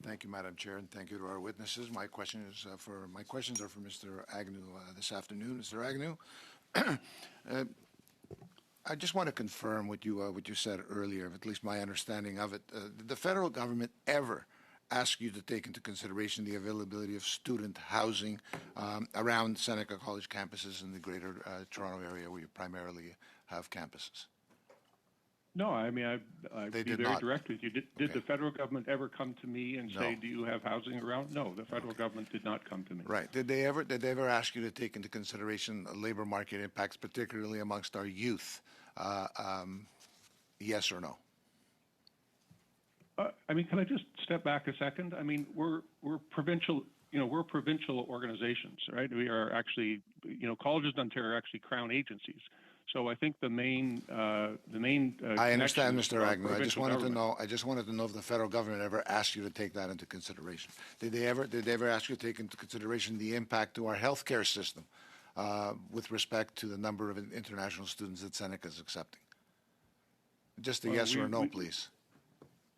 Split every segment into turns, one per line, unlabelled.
Thank you, Madam Chair, and thank you to our witnesses. My questions are for Mr. Agnew this afternoon. Mr. Agnew, I just want to confirm what you said earlier, at least my understanding of it. Did the federal government ever ask you to take into consideration the availability of student housing around Seneca College campuses in the Greater Toronto area, where you primarily have campuses?
No, I mean, I'd be very direct with you. Did the federal government ever come to me and say, do you have housing around? No, the federal government did not come to me.
Right. Did they ever ask you to take into consideration labor market impacts, particularly amongst our youth? Yes or no?
I mean, can I just step back a second? I mean, we're provincial, we're provincial organizations, right? We are actually, colleges in Ontario are actually Crown agencies. So I think the main.
I understand, Mr. Agnew. I just wanted to know if the federal government ever asked you to take that into consideration. Did they ever ask you to take into consideration the impact to our healthcare system with respect to the number of international students that Seneca is accepting? Just a yes or a no, please.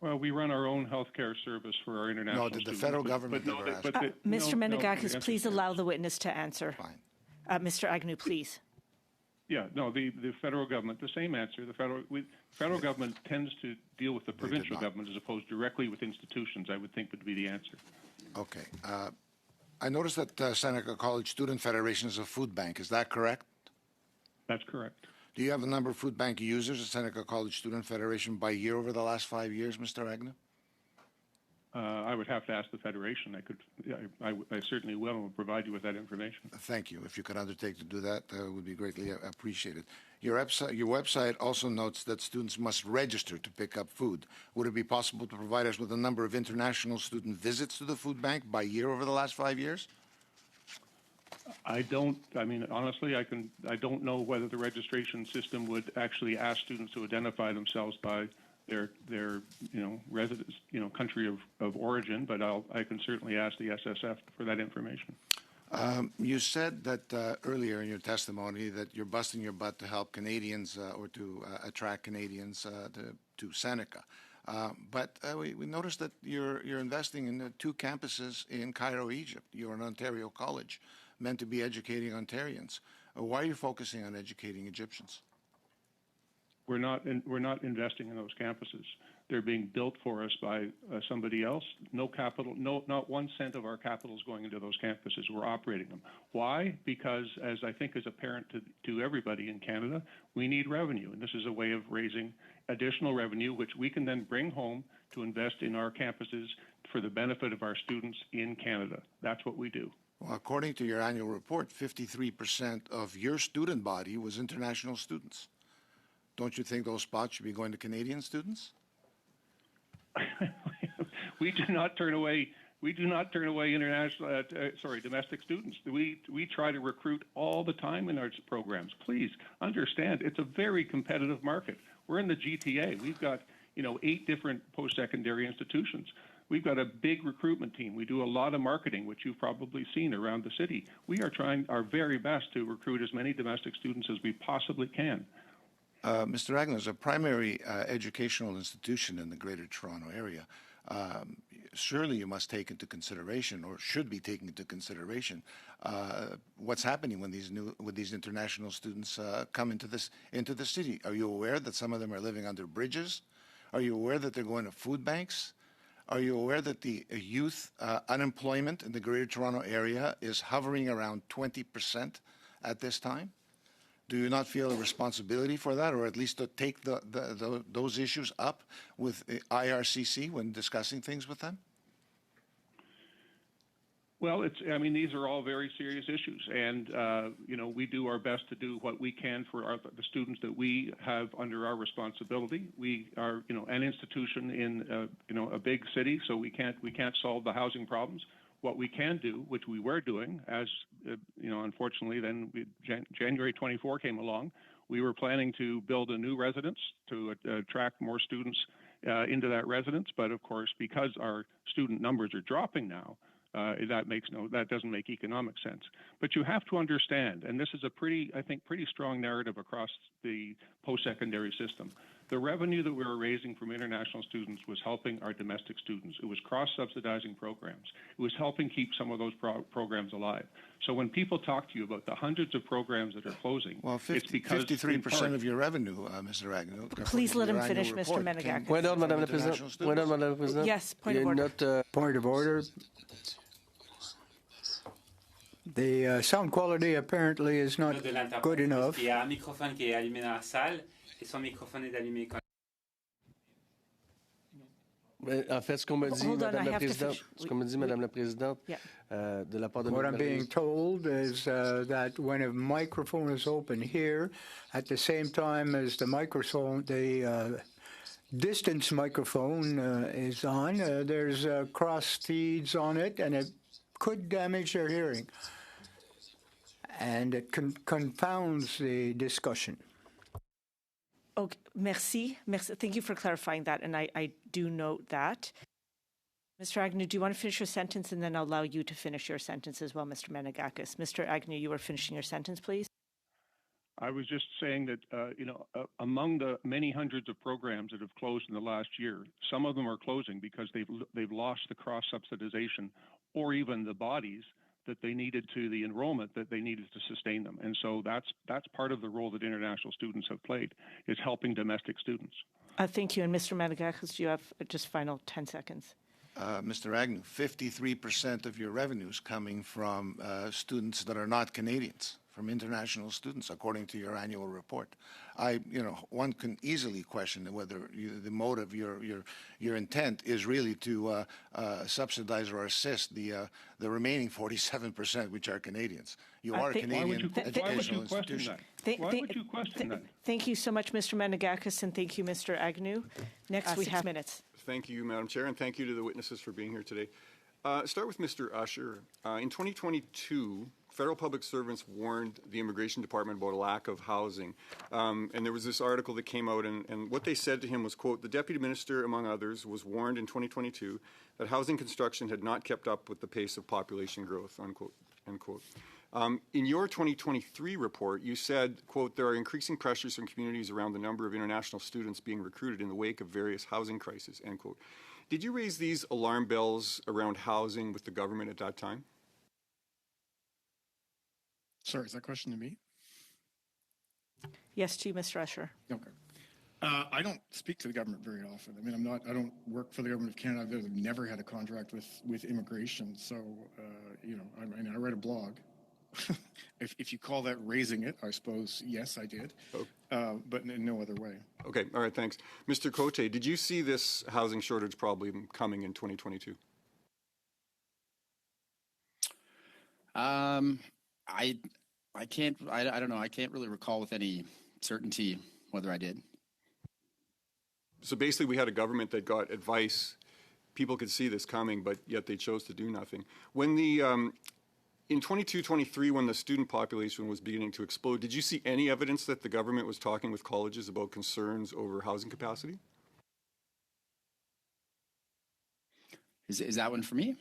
Well, we run our own healthcare service for our international students.
No, did the federal government ever ask you?
Mr. Menegakis, please allow the witness to answer.
Fine.
Mr. Agnew, please.
Yeah, no, the federal government, the same answer. The federal government tends to deal with the provincial government as opposed directly with institutions, I would think would be the answer.
Okay. I noticed that Seneca College Student Federation is a food bank. Is that correct?
That's correct.
Do you have the number of food bank users at Seneca College Student Federation by year over the last 5 years, Mr. Agnew?
I would have to ask the Federation. I certainly will and will provide you with that information.
Thank you. If you could undertake to do that, would be greatly appreciated. Your website also notes that students must register to pick up food. Would it be possible to provide us with a number of international student visits to the food bank by year over the last 5 years?
I mean, honestly, I don't know whether the registration system would actually ask students to identify themselves by their residence, country of origin, but I can certainly ask the SSF for that information.
You said that earlier in your testimony that you're busting your butt to help Canadians or to attract Canadians to Seneca. But we noticed that you're investing in 2 campuses in Cairo, Egypt. You're an Ontario college meant to be educating Ontarians. Why are you focusing on educating Egyptians?
We're not investing in those campuses. They're being built for us by somebody else. No capital, not 1 cent of our capital is going into those campuses. We're operating them. Why? Because, as I think is apparent to everybody in Canada, we need revenue, and this is a way of raising additional revenue, which we can then bring home to invest in our campuses for the benefit of our students in Canada. That's what we do.
Well, according to your annual report, 53% of your student body was international students. Don't you think those spots should be going to Canadian students?
We do not turn away domestic students. We try to recruit all the time in our programs. Please understand, it's a very competitive market. We're in the GTA. We've got 8 different post-secondary institutions. We've got a big recruitment team. We do a lot of marketing, which you've probably seen around the city. We are trying our very best to recruit as many domestic students as we possibly can.
Mr. Agnew, as a primary educational institution in the Greater Toronto Area, surely you must take into consideration, or should be taking into consideration, what's happening when these international students come into the city. Are you aware that some of them are living under bridges? Are you aware that they're going to food banks? Are you aware that the youth unemployment in the Greater Toronto Area is hovering around 20% at this time? Do you not feel a responsibility for that, or at least to take those issues up with IRCC when discussing things with them?
Well, these are all very serious issues, and we do our best to do what we can for the students that we have under our responsibility. We are, an institution in a big city, so we can't solve the housing problems. What we can do, which we were doing, as unfortunately, then January 24 came along. We were planning to build a new residence to attract more students into that residence, but of course, because our student numbers are dropping now, that doesn't make economic sense. But you have to understand, and this is a pretty strong narrative across the post-secondary system. The revenue that we were raising from international students was helping our domestic students. It was cross-subsidizing programs. It was helping keep some of those programs alive. So when people talk to you about the hundreds of programs that are closing,
Well,
it's because
53% of your revenue, Mr. Agnew.
Please let him
your
finish,
annual
Mr.
report came
Menegakis.
Point out,
from
Madame la
international
Présidente. Point out,
students.
Madame la Présidente.
Yes, point
Il y
of
a une
order.
note,
Point of order. The sound quality apparently is not
de l'interprète,
good
parce
enough.
qu'il y a un microphone qui est allumé dans la salle et son microphone est allumé quand
mais en fait, ce qu'on me dit,
Hold on,
Madame
I
la
have to
Présidente,
finish.
ce qu'on me dit, Madame la Présidente,
Yeah.
de la part de
What
Mme
I'm being
Maryse,
told is that when a microphone is open here, at the same time as the microphone, the distance microphone is on, there's cross feeds on it, and it could damage their hearing. And it confounds the discussion.
Okay, merci. Merci. Thank you for clarifying that, and I do note that. Mr. Agnew, do you want to finish your sentence, and then I'll allow you to finish your sentence as well, Mr. Menegakis. Mr. Agnew, you were finishing your sentence, please.
I was just saying that, among the many hundreds of programs that have closed in the last year, some of them are closing because they've lost the cross-subsidization or even the bodies that they needed to the enrollment that they needed to sustain them. And so that's part of the role that international students have played, is helping domestic students.
Thank you. And Mr. Menegakis, do you have just final 10 seconds?
Mr. Agnew, 53% of your revenue is coming from students that are not Canadians, from international students, according to your annual report. One can easily question whether the motive, your intent, is really to subsidize or assist the remaining 47%, which are Canadians. You are a Canadian educational institution.
Why would you question that?
Thank you so much, Mr. Menegakis, and thank you, Mr. Agnew. Next, we have minutes.
Thank you, Madam Chair, and thank you to the witnesses for being here today. Start with Mr. Usher. In 2022, federal public servants warned the Immigration Department about a lack of housing. And there was this article that came out, and what they said to him was, quote, the Deputy Minister, among others, was warned in 2022 that housing construction had not kept up with the pace of population growth, unquote, end quote. In your 2023 report, you said, quote, there are increasing pressures from communities around the number of international students being recruited in the wake of various housing crises, end quote. Did you raise these alarm bells around housing with the government at that time?
Sorry, is that question to me?
Yes, to you, Mr. Usher.
Okay. I don't speak to the government very often. I mean, I don't work for the government of Canada. I've never had a contract with immigration. So, I write a blog. If you call that raising it, I suppose, yes, I did, but in no other way.
Okay, all right, thanks. Mr. Cote, did you see this housing shortage problem coming in 2022?
I don't know. I can't really recall with any certainty whether I did.
So basically we had a government that got advice. People could see this coming, but yet they chose to do nothing. When in 22-23, when the student population was beginning to explode, did you see any evidence that the government was talking with colleges about concerns over housing capacity?
Is that one for me?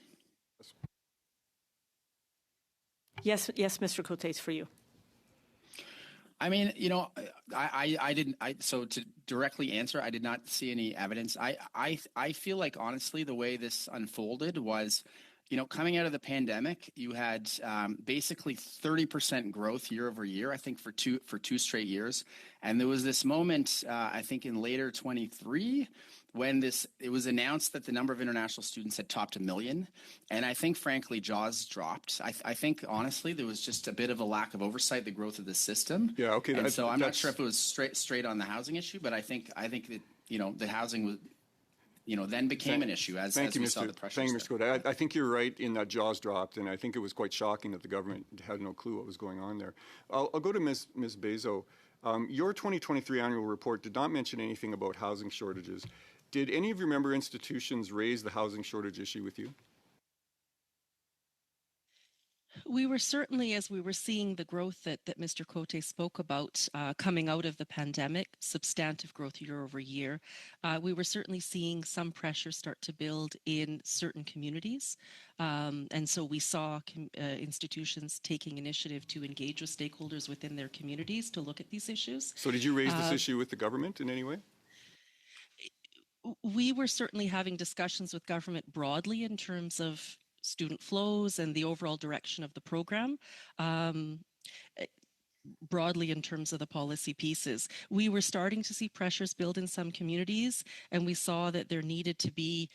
Yes, Mr. Cote, it's for you.
I mean, so to directly answer, I did not see any evidence. I feel like, honestly, the way this unfolded was, coming out of the pandemic, you had basically 30% growth year over year, I think, for two straight years. And there was this moment, I think in later 23, when it was announced that the number of international students had topped 1 million. And I think, frankly, jaws dropped. I think, honestly, there was just a bit of a lack of oversight, the growth of the system.
Yeah, okay.
And so I'm not sure if it was straight on the housing issue, but I think that, the housing was, then became an issue as we saw the pressure.
Thank you, Mr. Cote. I think you're right in that jaws dropped, and I think it was quite shocking that the government had no clue what was going on there. I'll go to Ms. Bezo. Your 2023 annual report did not mention anything about housing shortages. Did any of your member institutions raise the housing shortage issue with you?
We were certainly, as we were seeing the growth that Mr. Cote spoke about coming out of the pandemic, substantive growth year over year, we were certainly seeing some pressure start to build in certain communities. And so we saw institutions taking initiative to engage with stakeholders within their communities to look at these issues.
So did you raise this issue with the government in any way?
we were certainly having discussions with government broadly in terms of student flows and the overall direction of the program. Broadly in terms of the policy pieces. We were starting to see pressures build in some communities, and we saw that there needed to be,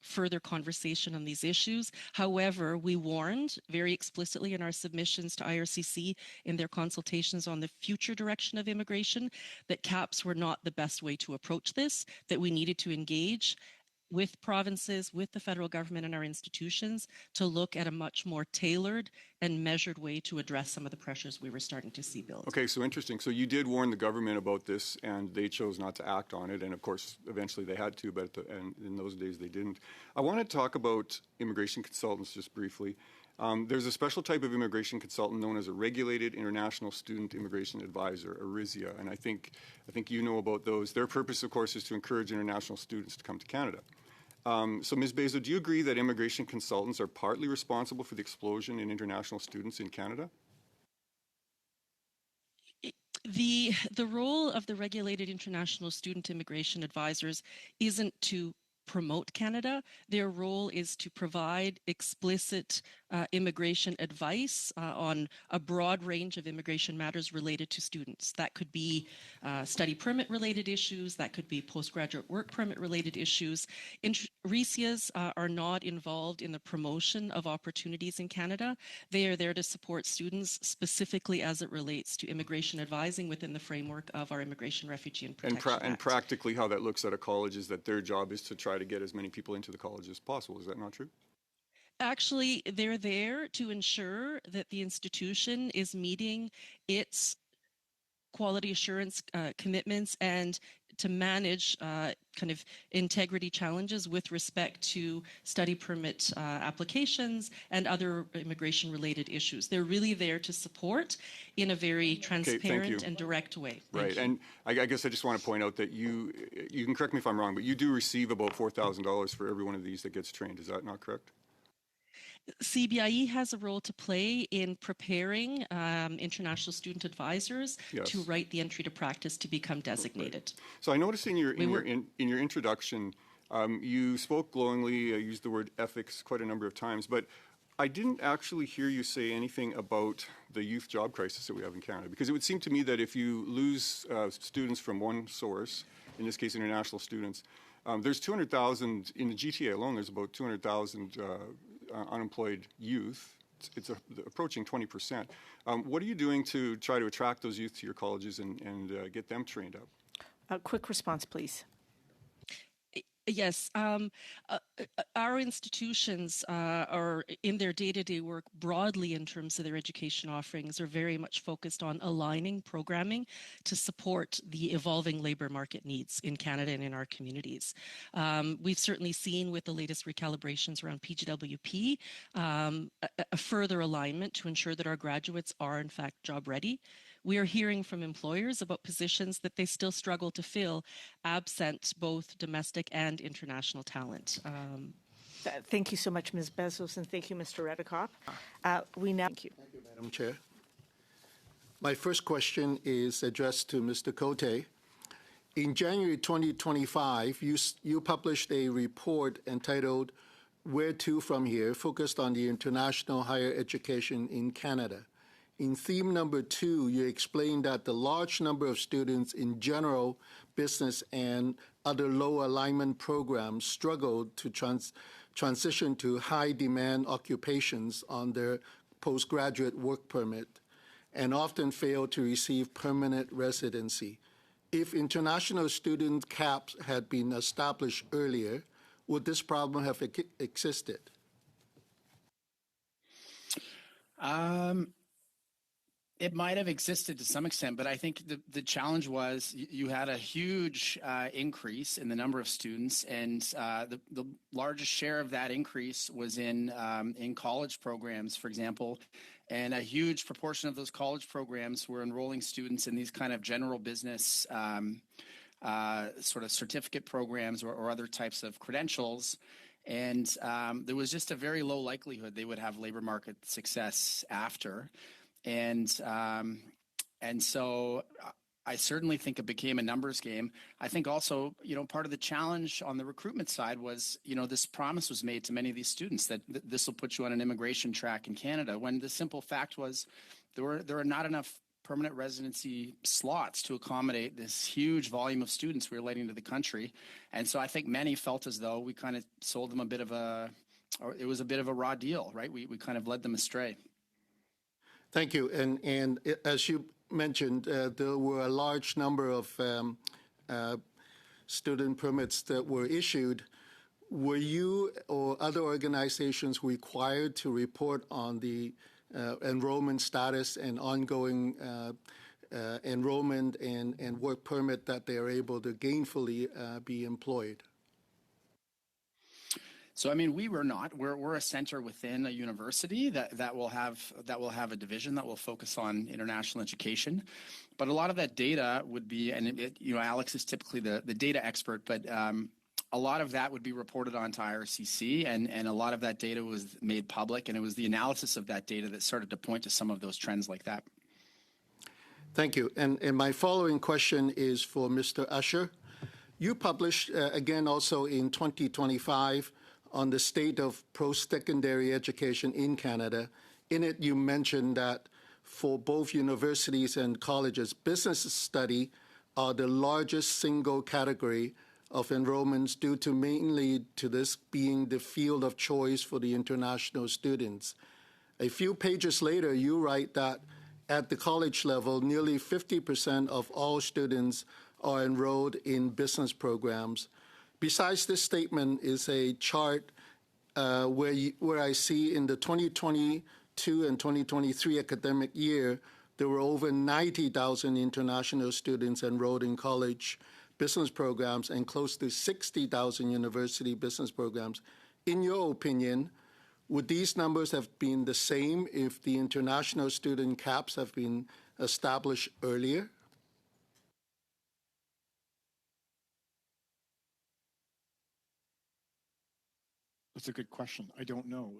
further conversation on these issues. However, we warned very explicitly in our submissions to IRCC in their consultations on the future direction of immigration that caps were not the best way to approach this, that we needed to engage with provinces, with the federal government and our institutions to look at a much more tailored and measured way to address some of the pressures we were starting to see build.
Okay, so interesting. So you did warn the government about this, and they chose not to act on it. And of course, eventually they had to, but and in those days they didn't. I want to talk about immigration consultants just briefly. There's a special type of immigration consultant known as a regulated international student immigration advisor, a RISIA, and I think you know about those. Their purpose, of course, is to encourage international students to come to Canada. So, Ms. Bezo, do you agree that immigration consultants are partly responsible for the explosion in international students in Canada?
The role of the regulated international student immigration advisors isn't to promote Canada. Their role is to provide explicit immigration advice on a broad range of immigration matters related to students. That could be study permit related issues, that could be postgraduate work permit related issues. RISIAs are not involved in the promotion of opportunities in Canada. They are there to support students specifically as it relates to immigration advising within the framework of our Immigration, Refugee and Protection Act.
And practically how that looks at a college is that their job is to try to get as many people into the college as possible. Is that not true?
Actually, they're there to ensure that the institution is meeting its quality assurance commitments and to manage kind of integrity challenges with respect to study permit applications and other immigration-related issues. They're really there to support in a very transparent and direct way.
Right, and I guess I just want to point out that you can correct me if I'm wrong, but you do receive about $4,000 for every one of these that gets trained. Is that not correct?
CBIE has a role to play in preparing international student advisors to write the entry to practice to become designated.
Right. So I noticed in your introduction, you spoke glowingly, used the word ethics quite a number of times, but I didn't actually hear you say anything about the youth job crisis that we have in Canada, because it would seem to me that if you lose students from one source, in this case international students, there's 200,000, in the GTA alone, there's about 200,000 unemployed youth. It's approaching 20%. What are you doing to try to attract those youth to your colleges and get them trained up?
A quick response, please.
Yes, our institutions are in their day-to-day work broadly in terms of their education offerings are very much focused on aligning programming to support the evolving labor market needs in Canada and in our communities. We've certainly seen with the latest recalibrations around PGWP a further alignment to ensure that our graduates are in fact job ready. We are hearing from employers about positions that they still struggle to fill absent both domestic and international talent.
Thank you so much, Ms. Bezos, and thank you, Mr. Redekop. Thank you.
Thank you, Madam Chair. My first question is addressed to Mr. Cote. In January 2025, you published a report entitled Where to From Here, focused on the international higher education in Canada. In theme number 2, you explained that the large number of students in general, business, and other low alignment programs struggled to transition to high-demand occupations on their postgraduate work permit and often failed to receive permanent residency. If international student caps had been established earlier, would this problem have existed?
It might have existed to some extent, but I think the challenge was you had a huge increase in the number of students, and the largest share of that increase was in college programs, for example, and a huge proportion of those college programs were enrolling students in these kind of general business sort of certificate programs or other types of credentials. And there was just a very low likelihood they would have labor market success after. And so I certainly think it became a numbers game. I think also, part of the challenge on the recruitment side was, this promise was made to many of these students that this will put you on an immigration track in Canada, when the simple fact was there are not enough permanent residency slots to accommodate this huge volume of students we were letting into the country. And so I think many felt as though we kind of sold them it was a bit of a raw deal, right? We kind of led them astray.
Thank you. And as you mentioned, there were a large number of student permits that were issued. Were you or other organizations required to report on the enrollment status and ongoing enrollment and work permit that they are able to gainfully be employed?
So, I mean, we were not. We're a center within a university that will have a division that will focus on international education. But a lot of that data would be, and Alex is typically the data expert, but a lot of that would be reported on to IRCC, and a lot of that data was made public, and it was the analysis of that data that started to point to some of those trends like that.
Thank you. And my following question is for Mr. Usher. You published, again, also in 2025, on the state of post-secondary education in Canada. In it, you mentioned that for both universities and colleges, business study are the largest single category of enrollments due to mainly to this being the field of choice for the international students. A few pages later, you write that at the college level, nearly 50% of all students are enrolled in business programs. Besides this statement is a chart where I see in the 2022 and 2023 academic year, there were over 90,000 international students enrolled in college business programs and close to 60,000 university business programs. In your opinion, would these numbers have been the same if the international student caps have been established earlier?
That's a good question. I don't know.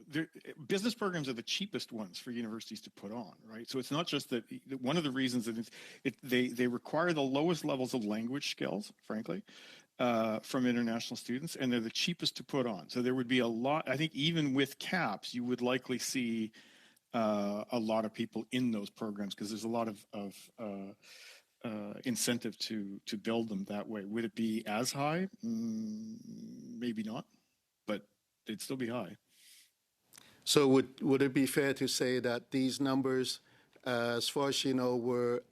Business programs are the cheapest ones for universities to put on, right? So it's not just that. One of the reasons that they require the lowest levels of language skills, frankly, from international students, and they're the cheapest to put on. So there would be a lot. I think even with caps, you would likely see a lot of people in those programs because there's a lot of incentive to build them that way. Would it be as high? Maybe not, but they'd still be high.
So would it be fair to say that these numbers, as far as you know, were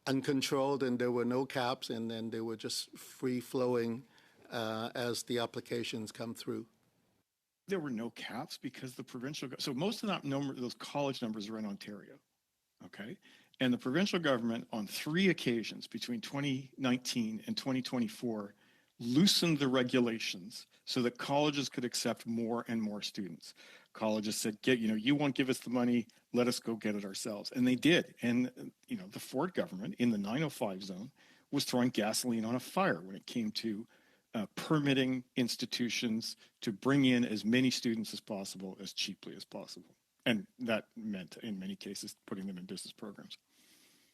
uncontrolled and there were no caps, and then they were just free-flowing as the applications come through?
There were no caps because the provincial, so most of that number, those college numbers are in Ontario, okay? And the provincial government on 3 occasions between 2019 and 2024 loosened the regulations so that colleges could accept more and more students. Colleges said, you won't give us the money, let us go get it ourselves. And they did. And, the Ford government in the 905 zone was throwing gasoline on a fire when it came to permitting institutions to bring in as many students as possible, as cheaply as possible. And that meant, in many cases, putting them in business programs.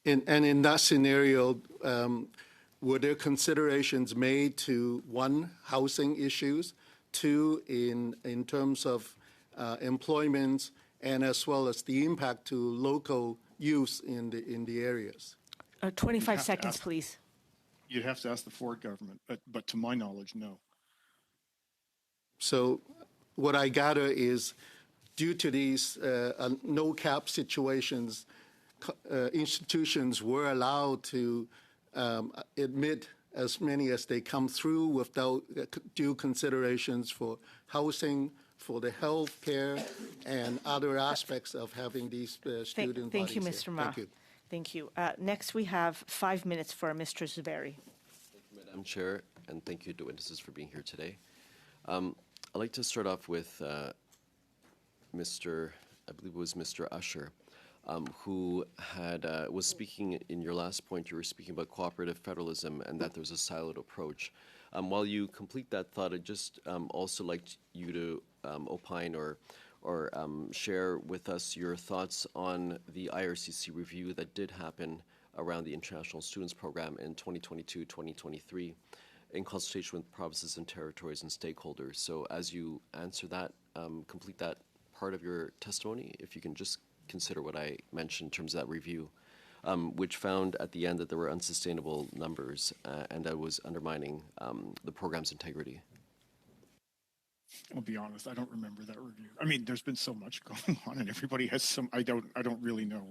And in that scenario, were there considerations made to, 1, housing issues, 2, in terms of employment, and as well as the impact to local use in the areas?
25 seconds, please.
You'd have to ask the Ford government, but to my knowledge, no.
So what I gather is, due to these no-cap situations, institutions were allowed to admit as many as they come through without due considerations for housing, for the health care, and other aspects of having these student
Thank you,
bodies
Mr.
here.
Ma.
Thank you.
Thank you. Next, we have 5 minutes for Mr. Zuberi.
Thank you, Madam Chair, and thank you to witnesses for being here today. I'd like to start off with I believe it was Mr. Usher, who was speaking in your last point. You were speaking about cooperative federalism and that there's a siloed approach. While you complete that thought, I'd just also like you to opine or share with us your thoughts on the IRCC review that did happen around the International Students Program in 2022-2023 in consultation with provinces and territories and stakeholders. So as you answer that, complete that part of your testimony, if you can just consider what I mentioned in terms of that review, which found at the end that there were unsustainable numbers and that was undermining the program's integrity.
I'll be honest, I don't remember that review. I mean, there's been so much going on, and everybody has some. I don't really know